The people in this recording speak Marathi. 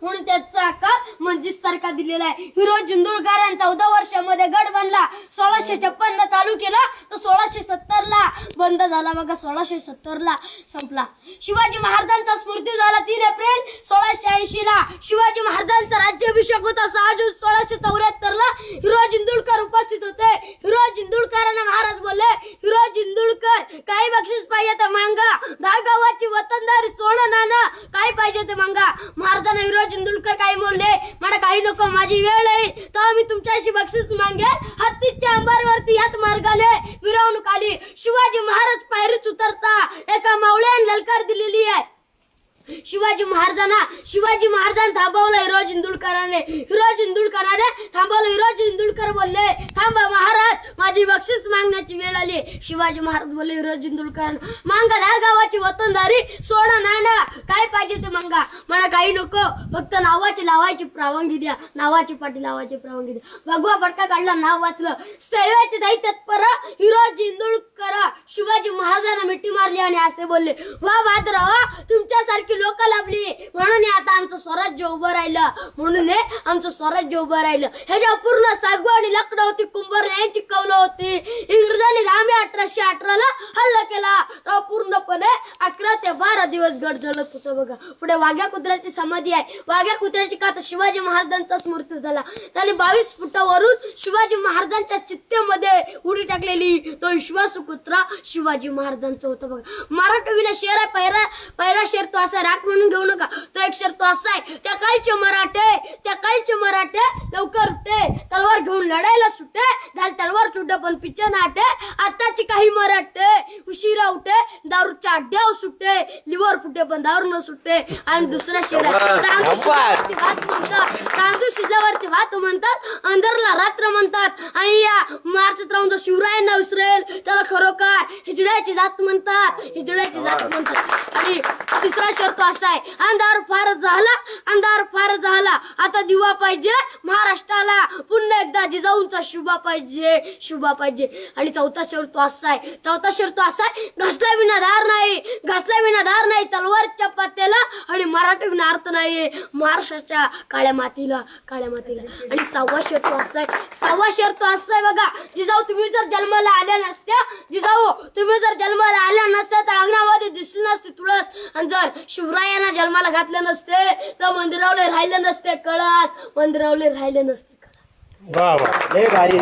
म्हणून त्याचा आकार मंजिस सारखा दिलेला आहे. हिरो जिंदुळकर 14 वर्षामध्ये गड बांधला. 1656 चालू केला तर 1670 ला बंद झाला. बघा 1670 ला संपला. शिवाजी महाराजांचा मृत्यू झाला 3 एप्रिल 1680 ला. शिवाजी महाराजांचा राज्याभिषेक होता 6 जून 1674 ला. हिरो जिंदुळकर उपस्थित होते. हिरो जिंदुळकरांना महाराज बोलले, हिरो जिंदुळकर काही बक्षीस पाहिजे तर मागा. 10 गावाची वतनदारी सोनं नाणं काय पाहिजे ते मागा. महाराजांना हिरो जिंदुळकर काही बोलले, मला काही नको, माझी वेळ आहे तर मी तुमच्याशी बक्षीस मागेल. हत्तीच्या अंबारीवरती याच मार्गाने मिरवणूक आली. शिवाजी महाराज पायरीत उतरता एका मावळ्याने ललकार दिलेली आहे. शिवाजी महाराजांना थांबवलं हिरो जिंदुळकराने. थांबवलं. हिरो जिंदुळकर बोलले, थांबा महाराज, माझी बक्षीस मागण्याची वेळ आली. शिवाजी महाराज बोलले हिरो जिंदुळकरांना, मांगा 10 गावाची वतनदारी सोनं नाणं काय पाहिजे ते मांगा. मला काही नको, फक्त नावाची लावायची परवानगी द्या. नावाची पाटी लावायची परवानगी द्या. भगवा फटका काढला, नाव वाचलं. सेवेचे दाई तत्पर हिरो जिंदुळकर शिवाजी महाराजांना मिठी मारली आणि असे बोलले, वा बहादरावा, तुमच्यासारखी लोक लाभली म्हणून आता आमचं स्वराज्य उभं राहिलं. ह्याच्या पूर्ण सागवाडी लाकडं होती, कुंभार यांची कौलं होती. इंग्रजांनी आम्ही 1818 ला हल्ला केला तेव्हा पूर्णपणे 11 ते 12 दिवस गड जळत होतं. बघा पुढे वाघ्या कुत्र्याची समाधी आहे. वाघ्या कुत्र्याची का तर शिवाजी महाराजांचाच मृत्यू झाला. त्याने 22 फुटावरून शिवाजी महाराजांच्या चित्तेमध्ये उडी टाकलेली. तो विश्वासू कुत्रा शिवाजी महाराजांचा होता. बघा मराठवीला शेर आहे. पहिला शेर तो असा राख म्हणून घेऊ नका. तो एक शेर तो असा आहे, त्या काळचे मराठे लवकर उठे, तलवार घेऊन लढायला सुटे, झाल तलवार तुटे पण पिच्चे नाटे. आताची काही मराठे उशिरा उठे, दारूच्या अड्ड्यावर सुटे, लिव्हर फुटे पण दारू न सुटे. आणि दुसरा शेर आहे, तांदूळ शिजल्यावरती भात म्हणतात, अंधारला रात्र म्हणतात. आणि या मार्चत राहून जो शिवरायांना विसरेल त्याला खरोखर हिजड्याची जात म्हणतात. आणि तिसरा शेर तो असा आहे, अंधार फार झाला, आता दिवा पाहिजे महाराष्ट्राला, पुन्हा एकदा जिजाऊंचा शुभा पाहिजे. आणि चौथा शेर तो असा आहे, घासला विना धार नाही तलवारच्या पात्याला, आणि मराठी विना अर्थ नाही महाराष्ट्राच्या काळ्या मातीला. आणि 6वा शेर तो असा आहे, बघा, जिजाऊ तुम्ही जर जन्माला आल्या नसत्या तर अंगणामध्ये दिसली नसती तुळस. आणि जर शिवरायांना जन्माला घातलं नसते तर मंदिरावले राहिले नसते कळस. वा वा, लय भारी.